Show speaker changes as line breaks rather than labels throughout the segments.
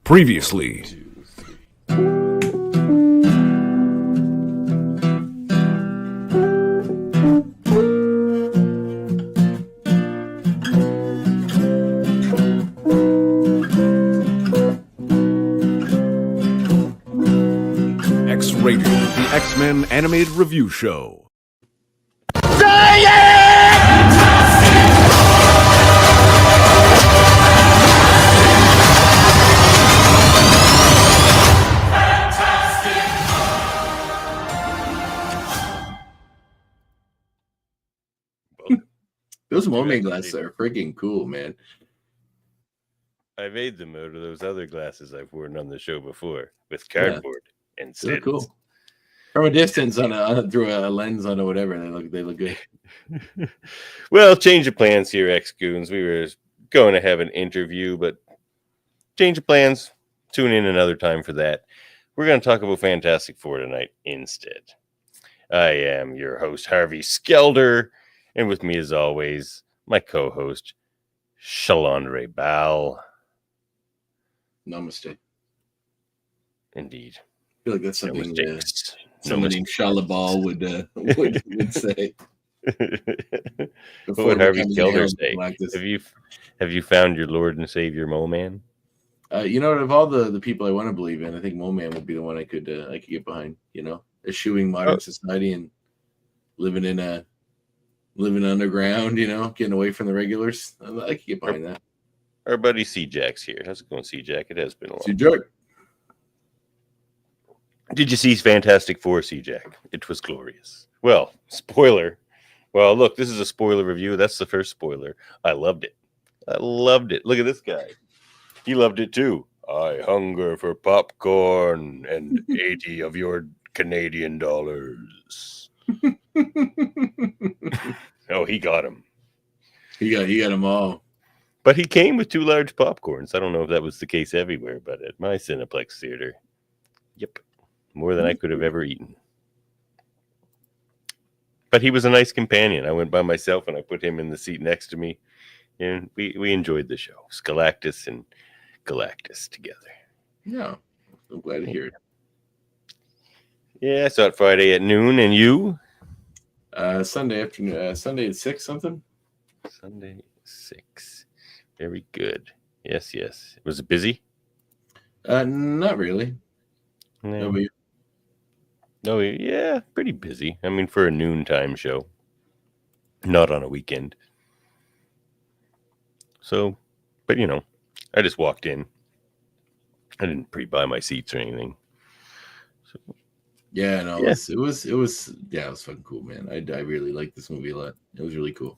Previously. X-Rated, the X-Men animated review show.
Say it! Those mermaid glasses are freaking cool, man.
I made them out of those other glasses I've worn on the show before with cardboard and
They're cool. From a distance, through a lens on or whatever, they look good.
Well, change of plans here, X-Goons. We were going to have an interview, but change of plans. Tune in another time for that. We're going to talk about Fantastic Four tonight instead. I am your host, Harvey Skelder, and with me, as always, my co-host, Shalandre Bal.
Namaste.
Indeed.
I feel like that's something
Someone
named Shalabal would say.
What would Harvey Skelder say? Have you found your Lord and Savior, Mole Man?
You know, of all the people I want to believe in, I think Mole Man would be the one I could get behind. You know, eschewing modern society and living underground. You know, getting away from the regulars. I could get behind that.
Our buddy C-Jack's here. How's it going, C-Jack? It has been a while.
C-Jack.
Did you see Fantastic Four, C-Jack? It was glorious. Well, spoiler. Well, look, this is a spoiler review. That's the first spoiler. I loved it. Look at this guy. He loved it too. I hunger for popcorn and 80 of your Canadian dollars. Oh, he got him.
He got them all.
But he came with 2 large popcorns. I don't know if that was the case everywhere, but at my Cineplex theater, yep, more than I could have ever eaten. But he was a nice companion. I went by myself and I put him in the seat next to me, and we enjoyed the show. Galactus and Galactus together.
Yeah, I'm glad to hear it.
Yeah, I saw it Friday at noon, and you?
Sunday afternoon. Sunday at 6 something.
Sunday 6. Very good. Yes. Was it busy?
Not really.
No. No, yeah, pretty busy. I mean, for a noontime show, not on a weekend. So, but you know, I just walked in. I didn't pre-buy my seats or anything. So,
yeah, no, yeah. It was fucking cool, man. I really liked this movie a lot. It was really cool.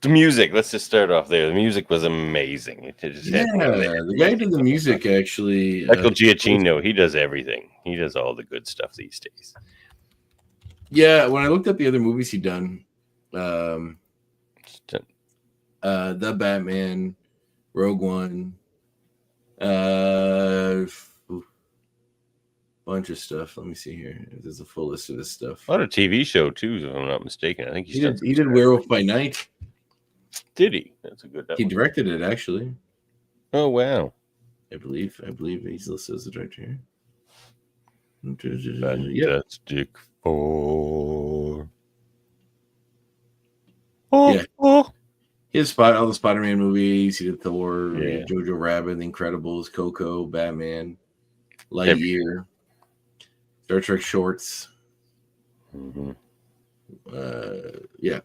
The music, let's just start off there. The music was amazing.
The guy did the music, actually.
Michael Giacchino, he does everything. He does all the good stuff these days.
Yeah, when I looked at the other movies he'd done, The Batman, Rogue One, bunch of stuff. Let me see here. There's a full list of this stuff.
A lot of TV show, too, if I'm not mistaken. I think
he did Werewolf by Night.
Did he? That's a good one.
He directed it, actually.
Oh, wow.
I believe he's listed as the director here.
Fantastic Four.
Yeah. He has all the Spider-Man movies. He did Thor, Jojo Rabbit, The Incredibles, Coco, Batman, Lightyear, Star Trek shorts.
Mm-hmm.
Yeah,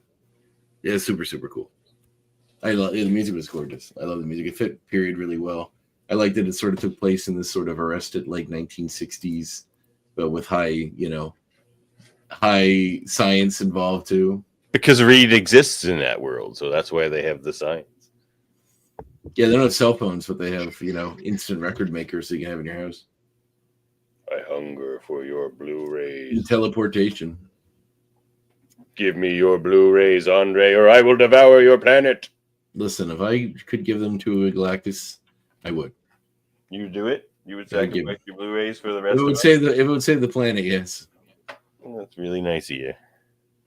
super, super cool. The music was gorgeous. I love the music. It fit period really well. I liked that it sort of took place in this sort of arrested like 1960s, but with high science involved too.
Because Reed exists in that world, so that's why they have the science.
Yeah, they don't have cell phones, but they have, instant record makers that you can have in your house.
I hunger for your Blu-rays.
And teleportation.
Give me your Blu-rays, Andre, or I will devour your planet.
Listen, if I could give them to a Galactus, I would.
You do it? You would sacrifice your Blu-rays for the rest
of it? If it would save the planet, yes.
Well, that's really nice of you.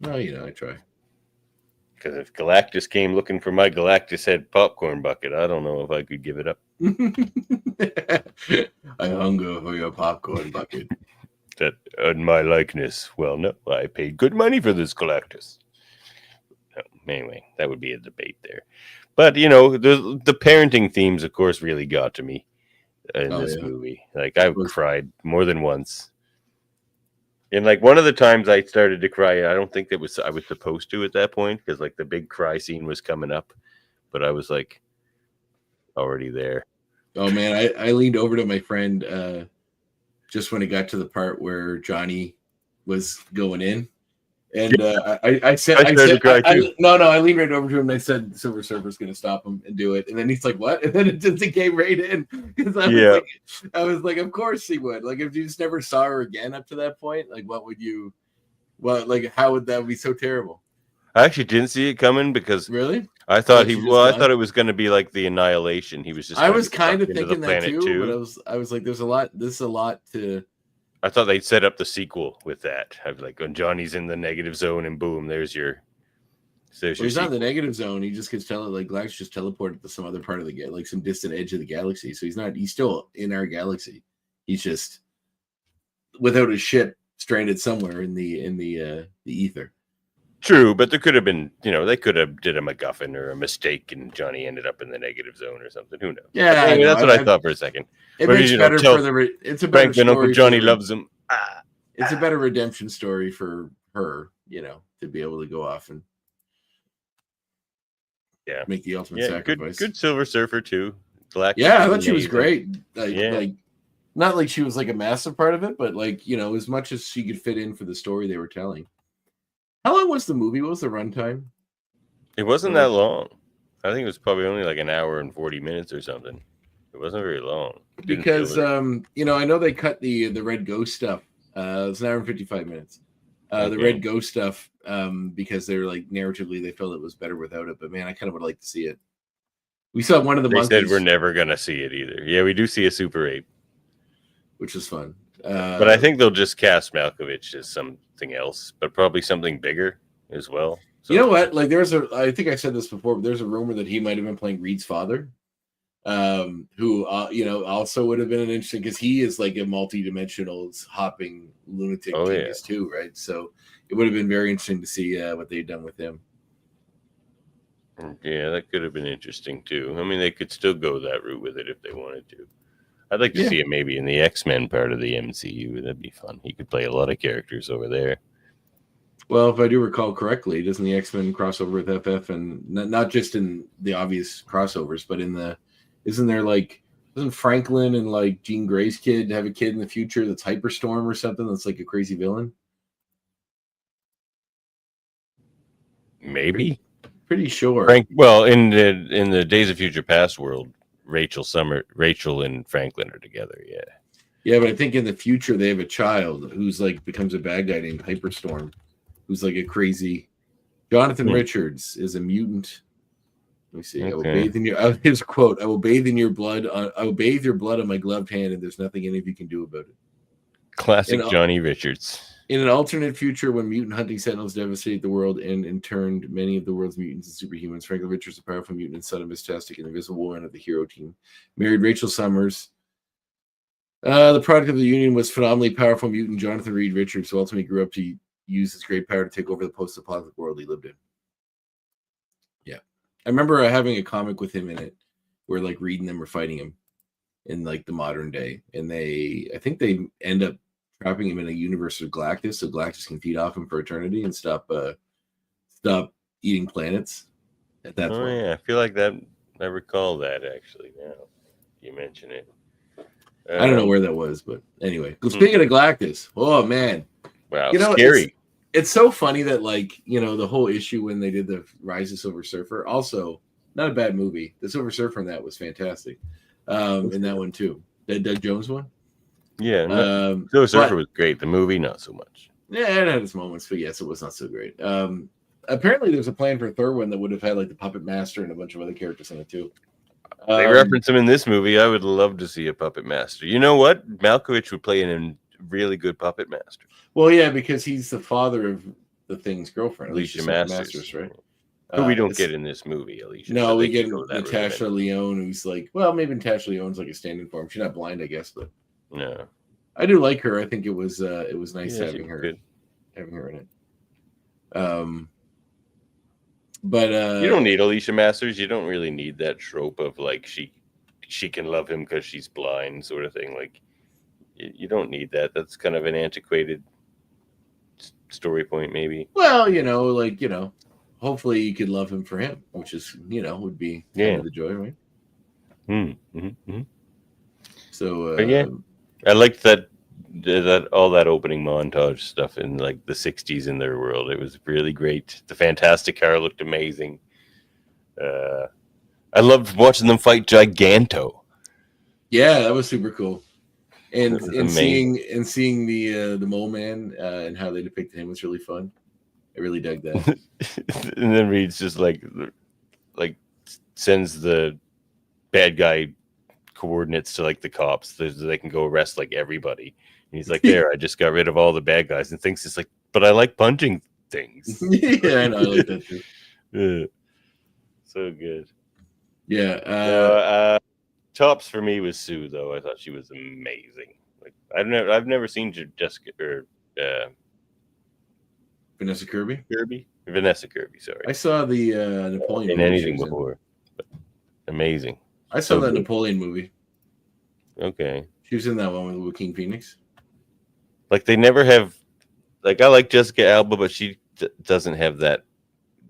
No, I try.
Because if Galactus came looking for my Galactus head popcorn bucket, I don't know if I could give it up.
I hunger for your popcorn bucket.
That in my likeness. Well, no, I paid good money for this Galactus. No, anyway, that would be a debate there. But the parenting themes, of course, really got to me in this movie. Like I cried more than once. And like one of the times I started to cry, I don't think I was supposed to at that point because like the big cry scene was coming up, but I was like already there.
Oh man, I leaned over to my friend just when it got to the part where Johnny was going in. And I leaned right over to him and I said, Silver Surfer's going to stop him and do it. And then he's like, what? And then it just came right in. Because I was like, of course he would. Like, if you just never saw her again up to that point, like, how would that be so terrible?
I actually didn't see it coming because
really,
I thought I thought it was going to be like the Annihilation. He was just.
I was kind of thinking that too, but I was like, this is a lot to.
I thought they'd set up the sequel with that. I was like, when Johnny's in the negative zone, and boom, there's your.
He's not in the negative zone. He just gets Galactus just teleported to some other part of the like some distant edge of the galaxy. So he's still in our galaxy. He's just without a ship, stranded somewhere in the ether.
True, but there could have been, they could have did a MacGuffin or a mistake, and Johnny ended up in the negative zone or something. Who knows?
Yeah,
that's what I thought for a second.
It makes better for it's a better story.
Uncle Johnny loves him.
It's a better redemption story for her, to be able to go off and make the ultimate sacrifice.
Good Silver Surfer too.
Galactus I thought she was great. Like, not like she was like a massive part of it, but like as much as she could fit in for the story they were telling. How long was the movie? What was the runtime?
It wasn't that long. I think it was probably only like an hour and 40 minutes or something. It wasn't very long.
Because I know they cut the Red Ghost stuff. It was an hour and 55 minutes. The Red Ghost stuff, because they were like narratively they felt it was better without it. But man, I kind of would like to see it. We saw one of the monkeys.
They said we're never gonna see it either. Yeah, we do see a Super 8.
Which is fun.
But I think they'll just cast Malkovich as something else, but probably something bigger as well. So,
you know what? Like I think I said this before, but there's a rumor that he might have been playing Reed's father, who also would have been an interesting because he is like a multi-dimensional hopping lunatic genius too, right? So it would have been very interesting to see what they'd done with him.
Yeah, that could have been interesting too. I mean, they could still go that route with it if they wanted to. I'd like to see it maybe in the X-Men part of the MCU. That'd be fun. He could play a lot of characters over there.
Well, if I do recall correctly, doesn't the X-Men crossover with FF and not just in the obvious crossovers, but doesn't Franklin and like Jean Grey's kid have a kid in the future that's Hyperstorm or something that's like a crazy villain?
Maybe.
Pretty sure.
In the Days of Future Past world, Rachel and Franklin are together.
Yeah, but I think in the future they have a child who's like becomes a bad guy named Hyperstorm, who's like a crazy. Jonathan Richards is a mutant. Let me see. I will bathe in your. His quote: "I will bathe in your blood. I will bathe your blood on my gloved hand, and there's nothing any of you can do about it."
Classic Johnny Richards.
In an alternate future, when mutant hunting sentinels devastate the world and turned many of the world's mutants into superhumans, Franklin Richards, a powerful mutant and son of Mystastic and invisible woman of the hero team, married Rachel Summers. The product of the union was phenomenally powerful mutant Jonathan Reed Richards, who ultimately grew up to use his great power to take over the post-apocalyptic world he lived in. Yeah. I remember having a comic with him in it where like Reed and them were fighting him in like the modern day. And I think they end up trapping him in a universe of Galactus, so Galactus can feed off him for eternity and stop eating planets at that point.
Yeah, I feel like that. I recall that actually. Now you mention it.
I don't know where that was, but anyway. Speaking of Galactus, oh man,
wow, scary.
It's so funny that like the whole issue when they did the Rise of Silver Surfer, also not a bad movie. The Silver Surfer in that was fantastic. In that one too, the Doug Jones one.
Yeah, Silver Surfer was great. The movie, not so much.
Yeah, it had its moments, but yes, it was not so great. Apparently, there's a plan for a third one that would have had like the Puppet Master and a bunch of other characters in it too.
They reference him in this movie. I would love to see a Puppet Master. You know what? Malkovich would play a really good Puppet Master.
Well, yeah, because he's the father of the Thing's girlfriend,
Alicia Masters,
right?
Who we don't get in this movie, Alicia.
No,
so
we
they
get
can go that
Natasha
route.
Leone, who's like, well, maybe Natasha Leone's like a stand-in for him. She's not blind, I guess, but
No.
I do like her. I think it was nice
Yeah,
having
she's
her
good.
in it. But
You don't need Alicia Masters. You don't really need that trope of like she can love him because she's blind, sort of thing. Like you don't need that. That's kind of an antiquated story point, maybe.
well, hopefully you could love him for him, which is would be kind of the joy, right?
Mm-hmm.
So
But yeah, I liked that all that opening montage stuff in like the 60s in their world. It was really great. The Fantastic Car looked amazing. I loved watching them fight Giganto.
yeah, that was super cool. And
It was
seeing the Mole Man and how they depicted him was really fun. I really dug that.
And then Reed's just like sends the bad guy coordinates to like the cops so they can go arrest like everybody. And he's like, there, I just got rid of all the bad guys, and thinks it's like, but I like punching things.
Yeah, I know, I like that too.
Yeah. So good.
Yeah.
Tops for me was Sue, though. I thought she was amazing. Like I've never seen Jessica or
Vanessa Kirby.
Vanessa Kirby. Sorry,
I saw the Napoleon
in
movie
anything before. But amazing.
I saw
So
that
good.
Napoleon movie.
Okay.
She was in that one with Joaquin Phoenix.
Like they never have. Like I like Jessica Alba, but she doesn't have that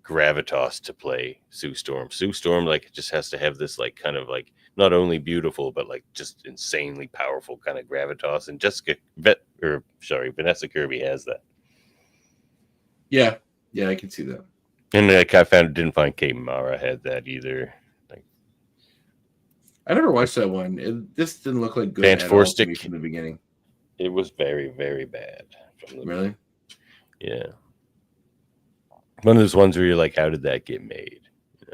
gravitas to play Sue Storm. Sue Storm like just has to have this like kind of like not only beautiful but like just insanely powerful kind of gravitas. And Vanessa Kirby has that.
Yeah, I can see that.
And like didn't find Kate Mara had that either. Like
I never watched that one. This didn't look like good at all to me from the beginning.
It was very, very bad.
Really?
Yeah. One of those ones where you're like, how did that get made?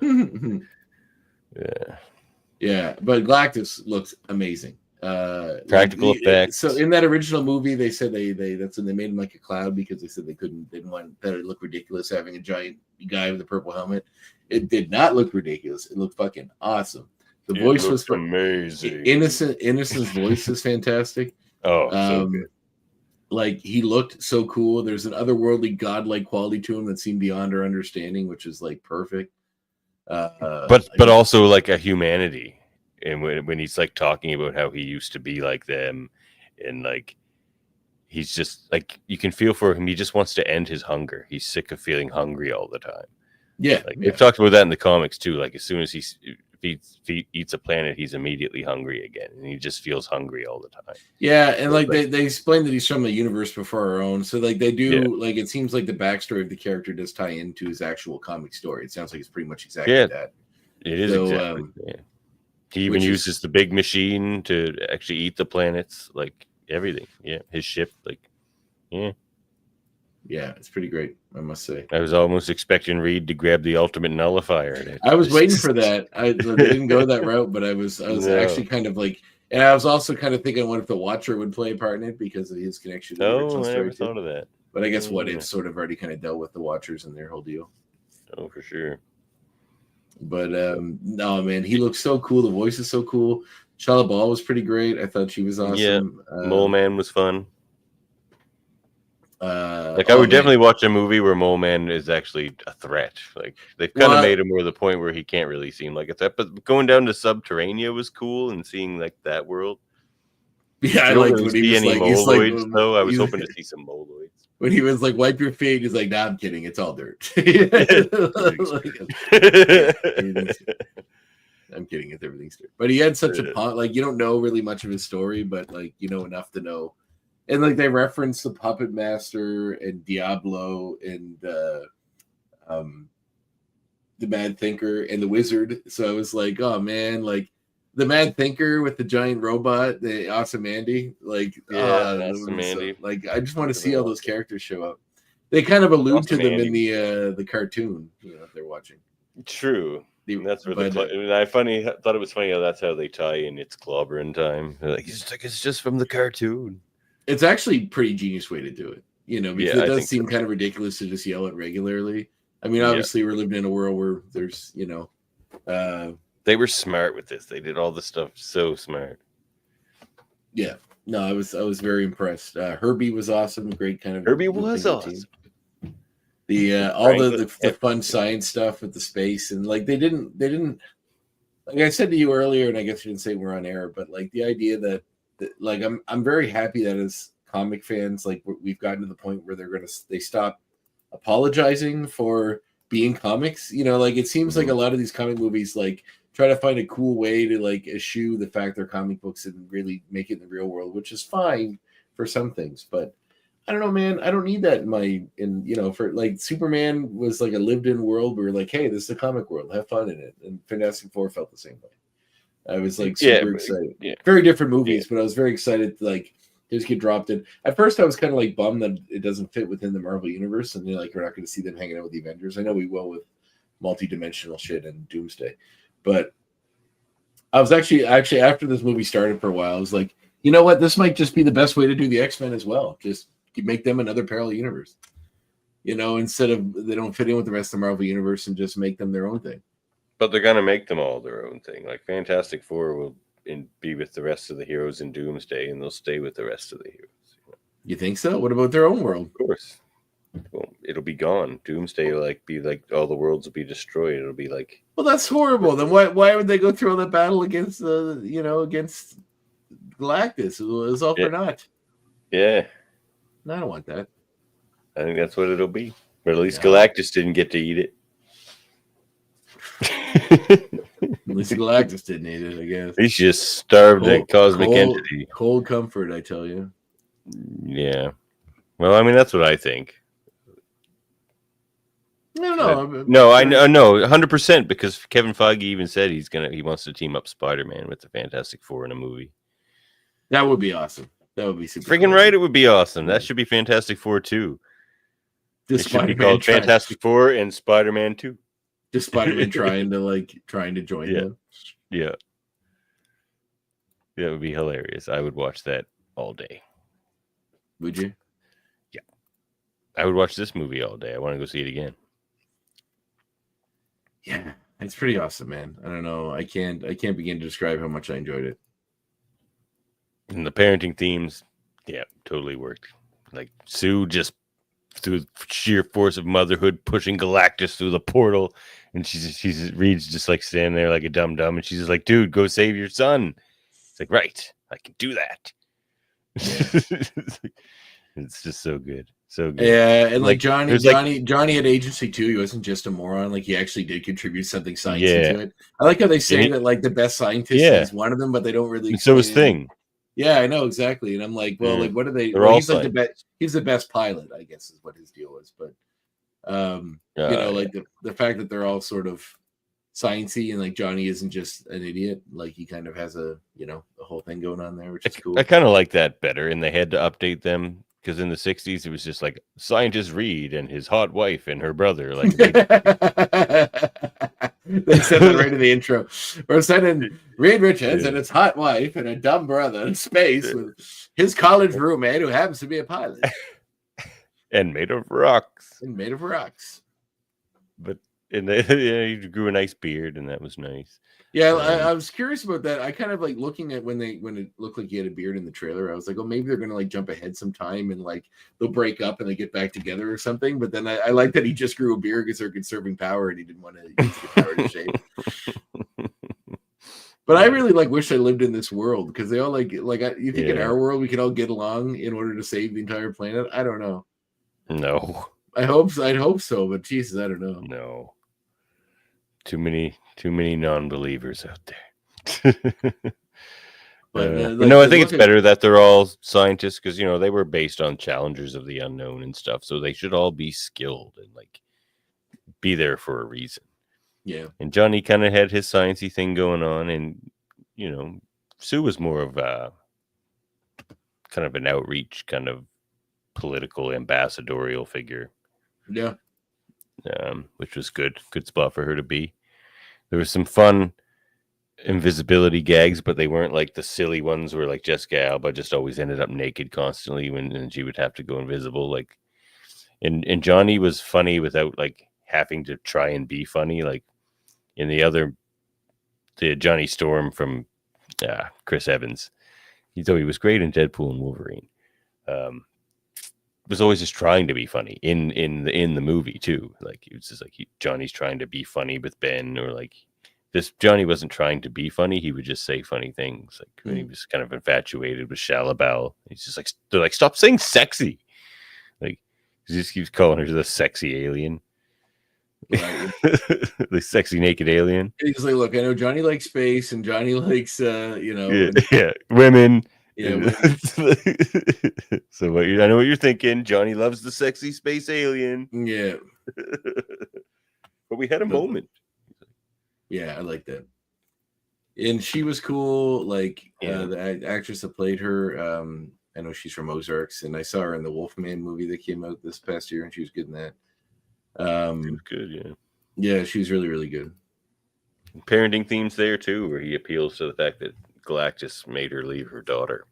Yeah.
Yeah, but Galactus looks amazing.
Practical effects.
So in that original movie, they said that's when they made him like a cloud because they said they didn't want that it look ridiculous having a giant guy with a purple helmet. It did not look ridiculous. It looked fucking awesome. The voice was
amazing.
Innocent's voice is fantastic.
Oh, so good.
Like he looked so cool. There's an otherworldly, godlike quality to him that seemed beyond our understanding, which is like perfect.
But also like a humanity, and when he's like talking about how he used to be like them, and like he's just like you can feel for him. He just wants to end his hunger. He's sick of feeling hungry all the time.
Yeah,
like they've talked about that in the comics too. Like as soon as he eats a planet, he's immediately hungry again, and he just feels hungry all the time.
Yeah, and like they explain that he's from a universe before our own, so like they do like it seems like the backstory of the character does tie into his actual comic story. It sounds like it's pretty much exactly that.
It is exactly. He even uses the big machine to actually eat the planets, like everything. Yeah, his ship, like
yeah, it's pretty great, I must say.
I was almost expecting Reed to grab the ultimate nullifier.
I was waiting for that. They didn't go that route, but I was actually kind of like, and I was also kind of thinking, what if the Watcher would play a part in it because of his connection to the original story?
I never thought of that.
But I guess what it's sort of already kind of dealt with the Watchers and their whole deal.
Oh, for sure.
But no, man, he looks so cool. The voice is so cool. Shia LaBeouf was pretty great. I thought she was awesome.
Yeah, Mole Man was fun. I would definitely watch a movie where Mole Man is actually a threat. Like they've kind of made him more the point where he can't really seem like a threat. But going down to Subterranea was cool and seeing like that world.
Yeah, I liked when he was like,
moloids, though. I was hoping to see some moloids.
When he was like, wipe your feet, he's like, nah, I'm kidding. It's all dirt. I'm kidding. It's everything's dirt. But he had such a like, you don't know really much of his story, but like, you know enough to know. And like they reference the Puppet Master and Diablo and the Mad Thinker and the Wizard. So I was like, oh man, like the Mad Thinker with the giant robot, the Awesome Andy. Like,
Awesome Andy.
Like I just want to see all those characters show up. They kind of allude to them in the cartoon, they're watching.
True. That's where I thought it was funny how that's how they tie in It's Clobbering Time. Like it's just from the cartoon.
It's actually a pretty genius way to do it, because it does seem kind of ridiculous to just yell it regularly. I mean, obviously, we're living in a world where there's, you know,
they were smart with this. They did all the stuff so smart.
yeah. No, I was very impressed. Herbie was awesome. Great kind of
Herbie was
looping
awesome.
The all the fun science stuff with the space, and like they didn't like I said to you earlier, and I guess you didn't say we're on air, but like the idea that like I'm very happy that as comic fans, like we've gotten to the point where they stop apologizing for being comics. You know, like it seems like a lot of these comic movies like try to find a cool way to like eschew the fact they're comic books and really make it in the real world, which is fine for some things, but I don't know, man. I don't need that for like Superman was like a lived-in world where like, hey, this is a comic world. Have fun in it. And Fantastic Four felt the same way. I was like super excited. Yeah. Very different movies, but I was very excited to like just get dropped in. At first, I was kind of like bummed that it doesn't fit within the Marvel universe, and like we're not going to see them hanging out with the Avengers. I know we will with multi-dimensional shit and Doomsday, but I was actually after this movie started for a while, I was like, you know what? This might just be the best way to do the X-Men as well. Just make them another parallel universe, you know, instead of they don't fit in with the rest of the Marvel universe and just make them their own thing.
But they're going to make them all their own thing. Like Fantastic Four will be with the rest of the heroes in Doomsday, and they'll stay with the rest of the heroes.
You think so? What about their own world?
Of course. Well, it'll be gone. Doomsday will be like all the worlds will be destroyed. It'll be like, well,
that's horrible. Then why would they go through all that battle against against Galactus? It was all for naught.
Yeah.
No, I don't want that.
I think that's what it'll be. But at least Galactus didn't get to eat it.
At least Galactus didn't eat it, I guess.
He's just starved a cosmic entity.
Cold comfort, I tell you.
Yeah. Well, I mean, that's what I think.
No,
I know, 100%, because Kevin Feige even said he wants to team up Spider-Man with the Fantastic Four in a movie.
That would be awesome. That would be super.
Freaking cool. Right, it would be awesome. That should be Fantastic Four 2. It should be called Fantastic Four and Spider-Man 2.
Just Spider-Man trying to join them.
Yeah. That would be hilarious. I would watch that all day.
Would you?
Yeah. I would watch this movie all day. I want to go see it again.
Yeah. It's pretty awesome, man. I don't know. I can't begin to describe how much I enjoyed it.
And the parenting themes, yeah, totally worked. Like Sue just through sheer force of motherhood pushing Galactus through the portal, and Reed's just like standing there like a dum dum, and she's just like, "Dude, go save your son." It's like, right, I can do that. It's just so good. So good.
Yeah, and like Johnny had agency too. He wasn't just a moron. Like he actually did contribute something sciencey to it. I like how they say that like the best scientist is one of them, but they don't really.
And so is Thing.
Yeah, I know exactly, and I'm like, well, like, what are they?
Well,
he's like the best. He's the best pilot, I guess, is what his deal was. But, like the fact that they're all sort of sciencey, and like Johnny isn't just an idiot. Like he kind of has a whole thing going on there, which is cool.
I kind of like that better, and they had to update them because in the '60s it was just like scientist Reed and his hot wife and her brother. Like
they said that right in the intro. We're sending Reed Richards and his hot wife and a dumb brother in space with his college roommate who happens to be a pilot
and made of rocks. But he grew a nice beard, and that was nice.
Yeah, I was curious about that. I kind of like looking at when it looked like he had a beard in the trailer. I was like, oh, maybe they're gonna like jump ahead some time and like they'll break up and they get back together or something. But then I like that he just grew a beard because they're conserving power and he didn't want to use the power to shave. But I really wish I lived in this world because they all you think in our world we could all get along in order to save the entire planet? I don't know.
No.
I'd hope so, but Jesus, I don't know.
No. Too many non-believers out there. No, I think it's better that they're all scientists because they were based on challengers of the unknown and stuff, so they should all be skilled and be there for a reason.
Yeah.
And Johnny kind of had his sciencey thing going on, and Sue was more of a kind of an outreach, kind of political ambassadorial figure.
Yeah.
Which was good spot for her to be. There was some fun invisibility gags, but they weren't like the silly ones where Jessica Alba just always ended up naked constantly and she would have to go invisible. And Johnny was funny without having to try and be funny. Like in the Johnny Storm from Chris Evans, though he was great in Deadpool and Wolverine, was always just trying to be funny in the movie too. Like it was just like Johnny's trying to be funny with Ben, or like this Johnny wasn't trying to be funny. He would just say funny things. Like when he was kind of infatuated with Shalabal, he's just like, they're like, stop saying sexy. Like he just keeps calling her the sexy alien.
Right.
The sexy naked alien.
He's like, look, I know Johnny likes space and Johnny likes
women.
Yeah.
So I know what you're thinking. Johnny loves the sexy space alien.
Yeah.
But we had a moment.
Yeah, I like that. And she was cool. Like the actress that played her, I know she's from Ozarks, and I saw her in the Wolfman movie that came out this past year, and she was good in that. She was
good, yeah.
Yeah, she was really, really good.
Parenting themes there too, where he appeals to the fact that Galactus made her leave her daughter.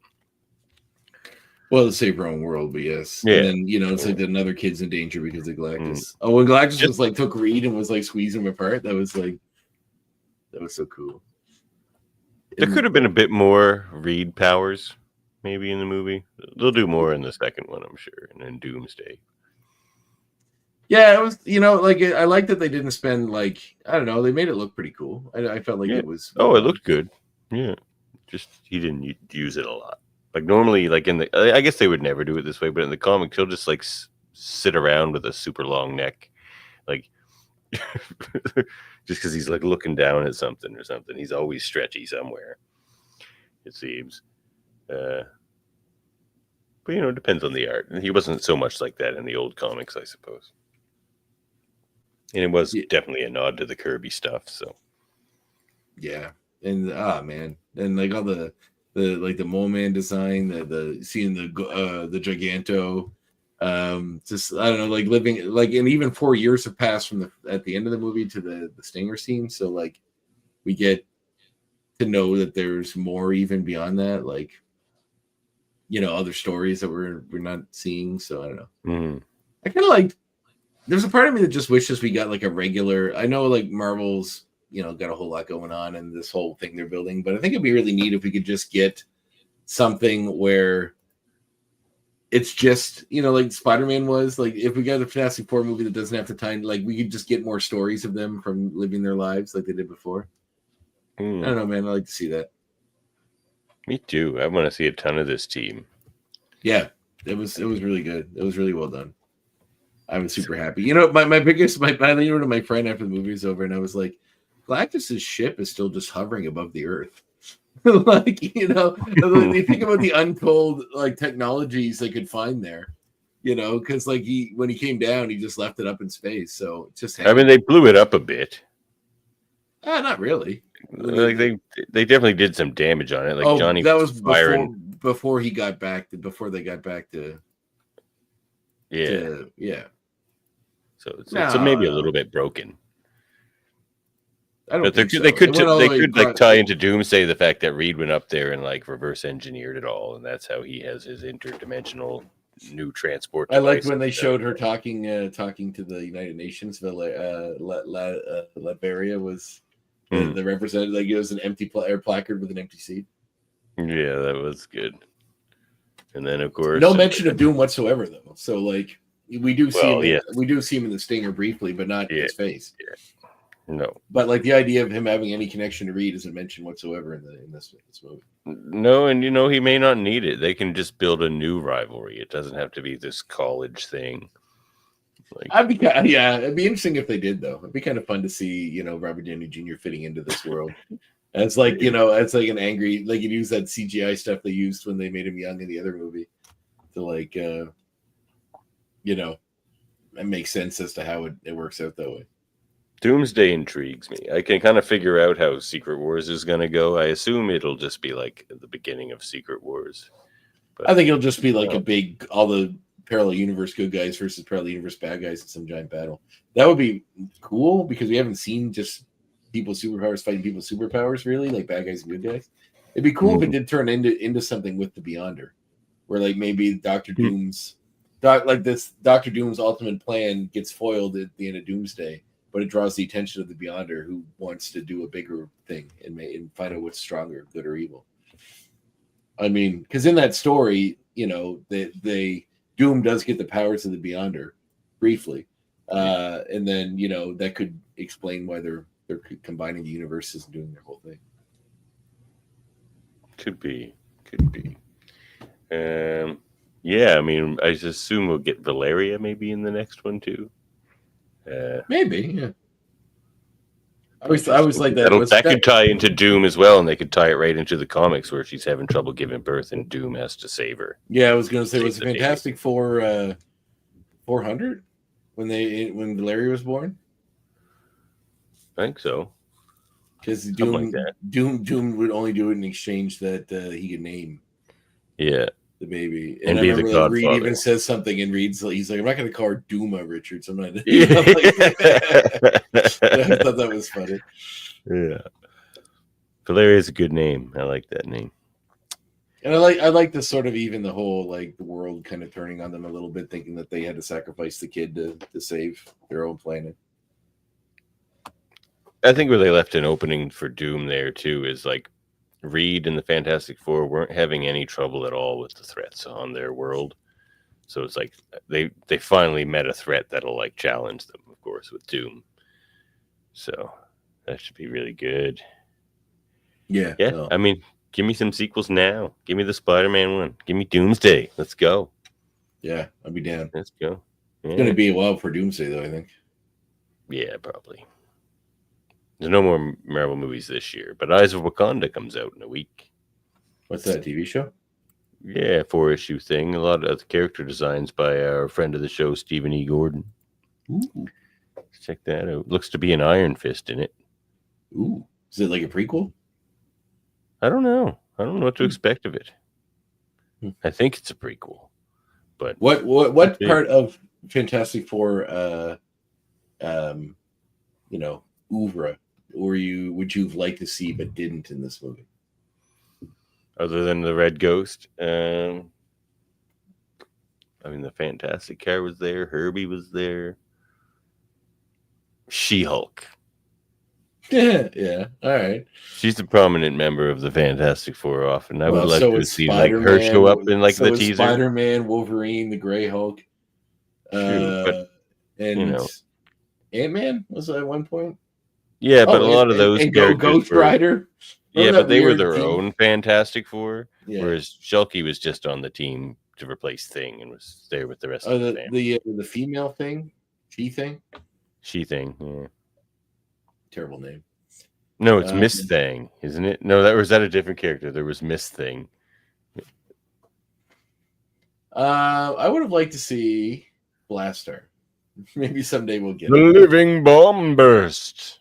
Well, to save her own world, but yes.
Yeah.
And then, it's like that another kid's in danger because of Galactus. Oh, when Galactus was like took Reed and was like squeezing him apart, that was so cool.
There could have been a bit more Reed powers, maybe in the movie. They'll do more in the second one, I'm sure, and then Doomsday.
Yeah, it was, I like that they didn't spend I don't know, they made it look pretty cool. I felt like it was.
Oh, it looked good. Yeah. Just he didn't use it a lot. Like normally, like I guess they would never do it this way, but in the comics, he'll just like sit around with a super long neck, like just because he's like looking down at something or something. He's always stretchy somewhere, it seems. But it depends on the art. And he wasn't so much like that in the old comics, I suppose. And it was definitely a nod to the Kirby stuff. So
yeah, and man, and like all the Mole Man design, the seeing the Giganto, just I don't know, like living like, and even 4 years have passed from at the end of the movie to the Stinger scene, so like we get to know that there's more even beyond that, like other stories that we're not seeing. So I don't know. I kind of like. There's a part of me that just wishes we got like a regular. I know like Marvel's got a whole lot going on and this whole thing they're building, but I think it'd be really neat if we could just get something where it's just like Spider-Man was, like if we got a Fantastic Four movie that doesn't have to time, like we could just get more stories of them from living their lives like they did before. I don't know, man. I like to see that.
Me too. I want to see a ton of this team. Yeah,
it was really good. It was really well done. I was super happy. My biggest, I leaned over to my friend after the movie was over, and I was like, Galactus's ship is still just hovering above the Earth. Like, you think about the untold like technologies they could find there, because like when he came down, he just left it up in space. So it's just
I mean, they blew it up a bit.
Not really.
Like they definitely did some damage on it. Like Johnny,
that was before they got back to. Yeah.
So it's maybe a little bit broken.
I don't think so.
They could like tie into Doomsday the fact that Reed went up there and like reverse engineered it all, and that's how he has his interdimensional new transport device.
I liked when they showed her talking to the United Nations. Latveria was the representative. Like it was an empty placard with an empty seat.
Yeah, that was good. And then of course,
no mention of Doom whatsoever, though. So like we do see him. We do see him in the Stinger briefly, but not his face.
Yeah. No,
but like the idea of him having any connection to Reed isn't mentioned whatsoever in this movie.
No, and he may not need it. They can just build a new rivalry. It doesn't have to be this college thing. Like,
it'd be interesting if they did, though. It'd be kind of fun to see, Robert Downey Jr. fitting into this world. As like, it's like an angry, like you use that CGI stuff they used when they made him young in the other movie to like, it makes sense as to how it works out that way.
Doomsday intrigues me. I can kind of figure out how Secret Wars is going to go. I assume it'll just be like the beginning of Secret Wars.
But I think it'll just be like a big, all the parallel universe good guys versus parallel universe bad guys in some giant battle. That would be cool because we haven't seen just people with superpowers fighting people with superpowers, really, like bad guys and good guys. It'd be cool if it did turn into something with the Beyonder, where like maybe Doctor Doom's Doctor Doom's ultimate plan gets foiled at the end of Doomsday, but it draws the attention of the Beyonder, who wants to do a bigger thing and find out what's stronger, good or evil. I mean, because in that story, they Doom does get the powers of the Beyonder briefly, and then that could explain why they're combining the universes and doing their whole thing.
Could be. Yeah, I mean, I just assume we'll get Valeria maybe in the next one too.
Maybe, yeah. I always like that.
That could tie into Doom as well, and they could tie it right into the comics where she's having trouble giving birth, and Doom has to save her.
Yeah, I was going to say, was it Fantastic Four 400 when Valeria was born?
I think so.
Because Doom would only do it in exchange that he could name.
Yeah.
The baby.
And
I
be the Godfather.
Reed even says something, and he's like, I'm not going to call her Dooma Richards. I'm not. I thought that was funny.
Yeah. Valeria is a good name. I like that name.
And I like the sort of even the whole like the world kind of turning on them a little bit, thinking that they had to sacrifice the kid to save their own planet.
I think where they left an opening for Doom there too is like Reed and the Fantastic Four weren't having any trouble at all with the threats on their world. So it's like they finally met a threat that'll like challenge them, of course, with Doom. So that should be really good.
Yeah.
Yeah.
No.
I mean, give me some sequels now. Give me the Spider-Man one. Give me Doomsday. Let's go.
Yeah, I'll be down.
Let's go. Yeah.
It's going to be a while for Doomsday, though, I think.
Yeah, probably. There's no more Marvel movies this year, but Eyes of Wakanda comes out in a week.
What's that, TV show?
Yeah, 4-issue thing. A lot of the character designs by our friend of the show, Stephen E. Gordon.
Ooh.
Check that out. Looks to be an Iron Fist in it.
Ooh. Is it like a prequel?
I don't know. I don't know what to expect of it. I think it's a prequel. But
what part of Fantastic Four oeuvre would you have liked to see but didn't in this movie?
Other than the Red Ghost, I mean, the Fantastic Car was there. Herbie was there. She-Hulk.
Yeah. All right.
She's a prominent member of the Fantastic Four. Often, I would like
so
to see like her show up in like the teaser.
Spider-Man, Wolverine, the Gray Hulk,
True,
and Ant-Man was at one point.
Yeah, but a lot of those characters
Ghost Rider.
But they were their own Fantastic Four,
whereas
Shulky was just on the team to replace Thing and was there with the rest of the family.
The female thing, She Thing.
Yeah.
Terrible name.
No, it's Miss Thing, isn't it? No, that was a different character. There was Miss Thing.
I would have liked to see Blaster. Maybe someday we'll get
the living bomb burst.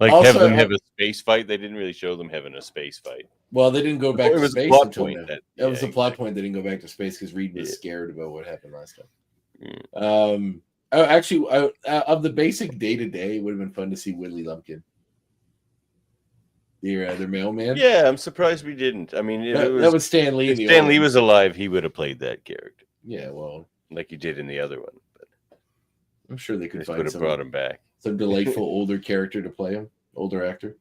Like
also,
have them have a space fight. They didn't really show them having a space fight.
Well, they didn't go back to space until that was the plot point. They didn't go back to space because Reed was scared about what happened last time. Of the basic day-to-day, it would have been fun to see Willie Lumpkin. Their mailman.
Yeah, I'm surprised we didn't. I mean,
that was Stan Lee.
If Stan Lee was alive, he would have played that character.
Yeah, well,
like he did in the other one. But
I'm sure they could
have brought him back.
Some delightful older character to play him, older actor.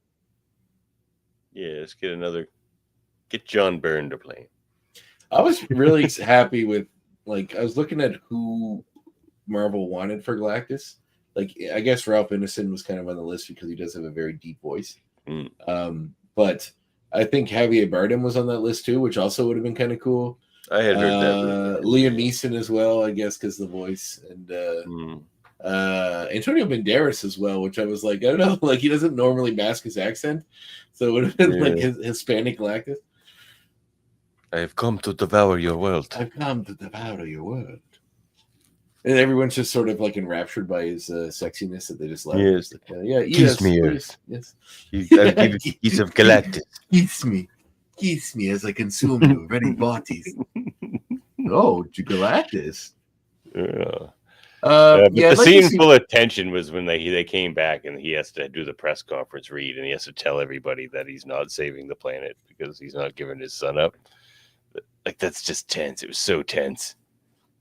Yeah, let's get John Byrne to play him.
I was really happy with, like, I was looking at who Marvel wanted for Galactus. Like, I guess Ralph Ineson was kind of on the list because he does have a very deep voice. But I think Javier Bardem was on that list too, which also would have been kind of cool.
I had heard that.
Liam Neeson as well, I guess, because the voice, and Antonio Banderas as well, which I was like, I don't know, like he doesn't normally mask his accent, so it would have been like his Hispanic Galactus.
I have come to devour your world.
I've come to devour your world. And everyone's just sort of like enraptured by his sexiness that they just love.
Yes.
Like,
kiss me,
Earth. Yes.
I'll give you a piece of Galactus.
Kiss me as I consume your very bodies. Oh, Galactus.
Yeah.
But
the scene full of tension was when they came back and he has to do the press conference read and he has to tell everybody that he's not saving the planet because he's not giving his son up. Like, that's just tense. It was so tense.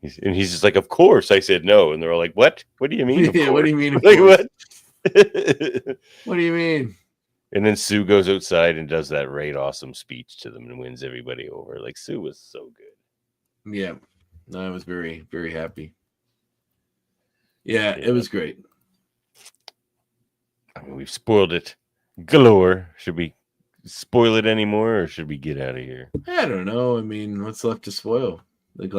He's just like, of course. I said no, and they're all like, what? What do you mean? Of
Yeah,
course?
what do you mean? Of
Like
course?
what?
What do you mean?
And then Sue goes outside and does that right awesome speech to them and wins everybody over. Like Sue was so good.
Yeah, no, I was very, very happy. Yeah,
Yeah.
it was great.
I mean, we've spoiled it galore. Should we spoil it anymore, or should we get out of here?
I don't know. I mean, what's left to spoil? Like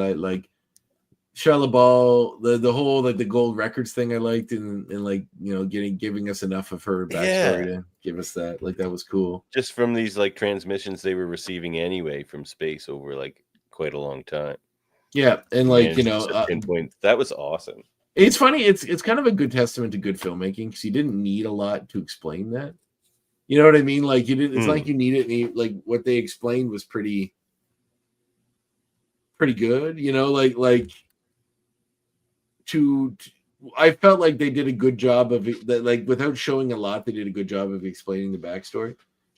Shia LaBeouf, the whole like the gold records thing I liked, and like giving us enough of her backstory to give us that. Like that was cool.
Just from these like transmissions they were receiving anyway from space over like quite a long time.
Yeah, and like
pinpoint that was awesome.
It's funny. It's kind of a good testament to good filmmaking because you didn't need a lot to explain that. You know what I mean? Like you didn't. It's like you needed like what they explained was pretty good. You know, like to I felt like they did a good job of it. That like without showing a lot, they did a good job of explaining the backstory.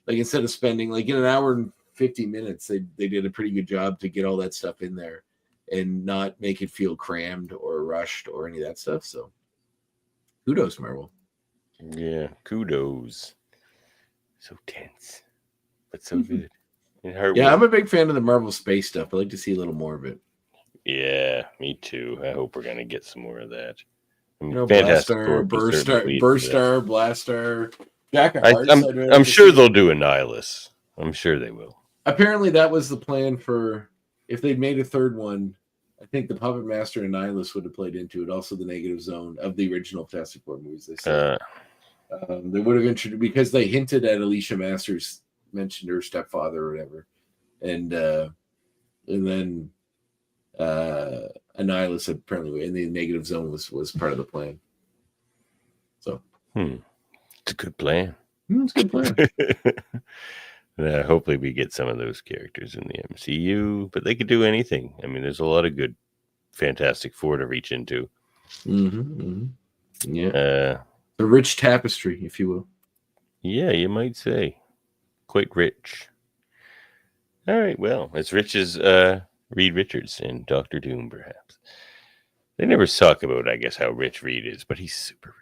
Like instead of spending like in an hour and 50 minutes, they did a pretty good job to get all that stuff in there and not make it feel crammed or rushed or any of that stuff. So kudos, Marvel.
Yeah, kudos. So tense, but so good.
Yeah, I'm a big fan of the Marvel space stuff. I'd like to see a little more of it.
Yeah, me too. I hope we're gonna get some more of that. I mean,
Blaster, Burstar, Blaster, Jack of Hearts.
I'm sure they'll do Annihilus. I'm sure they will.
Apparently, that was the plan for if they'd made a third one. I think the Puppet Master and Annihilus would have played into it. Also, the Negative Zone of the original Fantastic Four movies. They said they would have introduced because they hinted at Alicia Masters, mentioned her stepfather or whatever, and then Annihilus apparently in the Negative Zone was part of the plan. So,
it's a good plan.
It's a good plan.
Hopefully we get some of those characters in the MCU, but they could do anything. I mean, there's a lot of good Fantastic Four to reach into.
Yeah. The rich tapestry, if you will.
Yeah, you might say. Quite rich. All right, well, as rich as Reed Richards and Doctor Doom, perhaps. They never talk about, I guess, how rich Reed is, but he's super rich.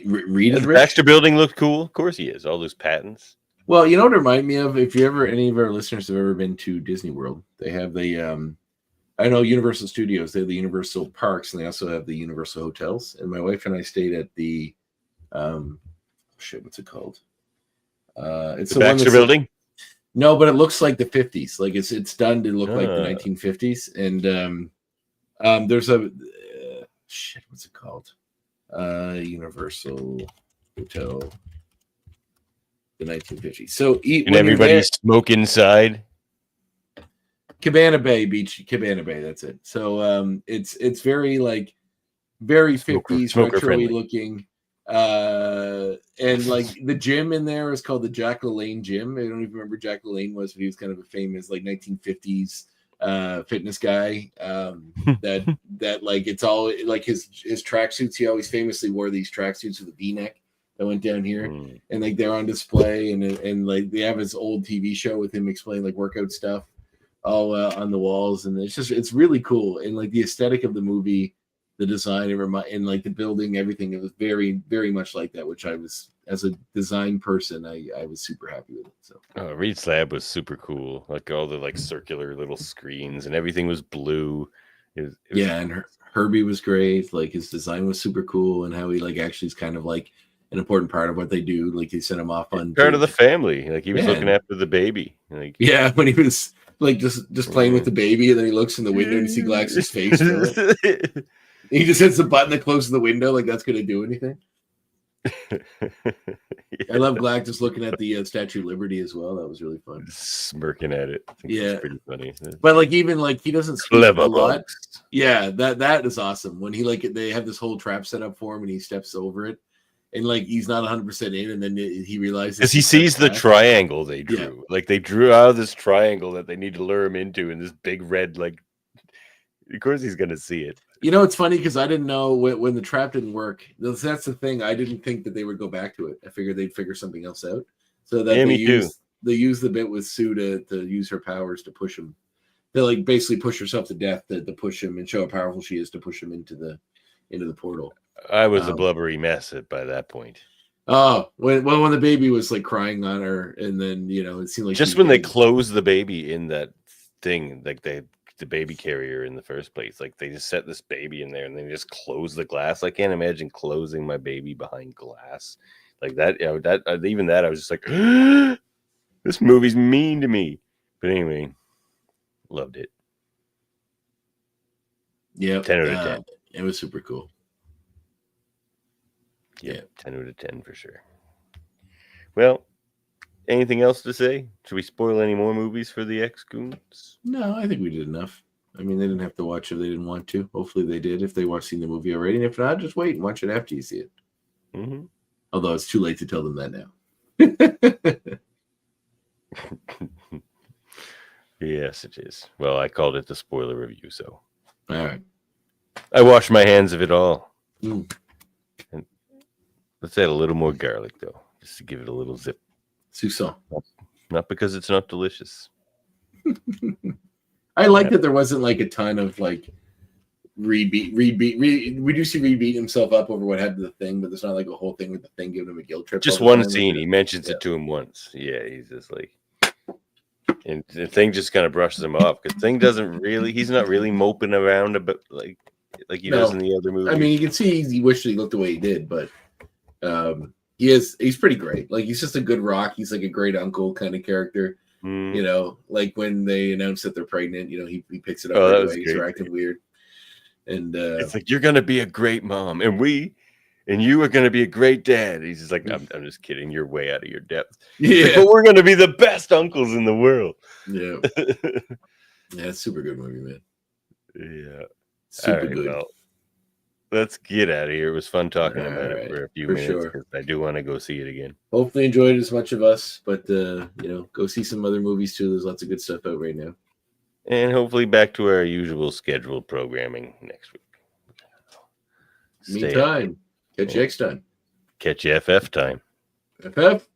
Reed is rich?
Baxter Building looked cool. Of course he is. All those patents.
Well, you know what it reminded me of? If you ever, any of our listeners have ever been to Disney World, they have the, I know Universal Studios, they have the Universal Parks, and they also have the Universal Hotels. And my wife and I stayed at the, what's it called? It's
the Baxter Building?
No, but it looks like the 50s. Like it's done to look like the 1950s. And there's a, what's it called? Universal Hotel, the 1950s. So
and everybody smoke inside.
Cabana Bay Beach, Cabana Bay. That's it. So it's very like very 50s retro-y looking. And like the gym in there is called the Jack LaLanne Gym. I don't even remember Jack LaLanne was, but he was kind of a famous like 1950s fitness guy. That like it's all like his tracksuits. He always famously wore these tracksuits with a V-neck that went down here, and like they're on display, and like they have his old TV show with him explaining like workout stuff all on the walls, and it's really cool. And like the aesthetic of the movie, the design and like the building, everything, it was very, very much like that, which I was, as a design person, I was super happy with it. So
Reed's lab was super cool, like all the like circular little screens and everything was blue.
And Herbie was great. Like his design was super cool, and how he like actually is kind of like an important part of what they do. Like they sent him off on
part of the family. Like he was looking after the baby. Like
when he was like just playing with the baby, and then he looks in the window and you see Glax's face. He just hits the button that closes the window, like that's going to do anything. I love Glax just looking at the Statue of Liberty as well. That was really fun.
Smirking at it.
Yeah,
pretty funny.
But like even like he doesn't speak a lot. Yeah, that is awesome. When he like they have this whole trap set up for him, and he steps over it, and like he's not 100% in, and then he realizes
because he sees the triangle they drew. Yeah. Like they drew out of this triangle that they need to lure him into, in this big red like. Of course, he's going to see it.
You know, it's funny because I didn't know when the trap didn't work. That's the thing. I didn't think that they would go back to it. I figured they'd figure something else out. So that they used the bit with Sue to use her powers to push him they like basically push herself to death to push him and show how powerful she is to push him into the portal.
I was a blubbery mess by that point.
Oh, when the baby was like crying on her, and then it seemed like
just when they closed the baby in that thing, like the baby carrier in the first place, like they just set this baby in there and then just close the glass. I can't imagine closing my baby behind glass like that. Even that I was just like, this movie's mean to me. But anyway, loved it.
Yeah,
10 out of 10.
It was super cool.
Yeah, 10 out of 10 for sure. Well, anything else to say? Should we spoil any more movies for the X-Goons?
No, I think we did enough. I mean, they didn't have to watch if they didn't want to. Hopefully they did if they seen the movie already. And if not, just wait and watch it after you see it.
Mm-hmm.
Although it's too late to tell them that now.
Yes, it is. Well, I called it the spoiler review, so.
All right.
I wash my hands of it all.
Mm.
And let's add a little more garlic, though, just to give it a little zip.
Soupçon.
Not because it's not delicious.
I like that there wasn't like a ton of like we do see Reed beating himself up over what happened to the Thing, but there's not like a whole thing with the Thing giving him a guilt trip.
Just one scene. He mentions it to him once. Yeah, he's just like, and the Thing just kind of brushes him off because Thing he's not really moping around about like he does in the other movie.
I mean, you can see he wished he looked the way he did, but he's pretty great. Like he's just a good Rock. He's like a great uncle kind of character. Like when they announce that they're pregnant, he picks it up right away. He's acting weird. And
it's like, you're gonna be a great mom, and you are gonna be a great dad. He's just like, I'm just kidding. You're way out of your depth.
Yeah,
like, but we're gonna be the best uncles in the world.
Yeah, yeah, it's super good movie, man.
Yeah,
super good. Well,
let's get out of here. It was fun talking about it for a few minutes.
Sure.
I do want to go see it again.
Hopefully enjoyed it as much of us, but go see some other movies too. There's lots of good stuff out right now.
And hopefully back to our usual scheduled programming next week.
Meantime, catch you next time.
Catch you FF time.
FF.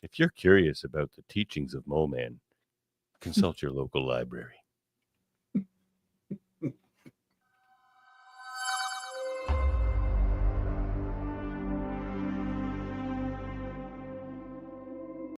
If you're curious about the teachings of Mole Man, consult your local library.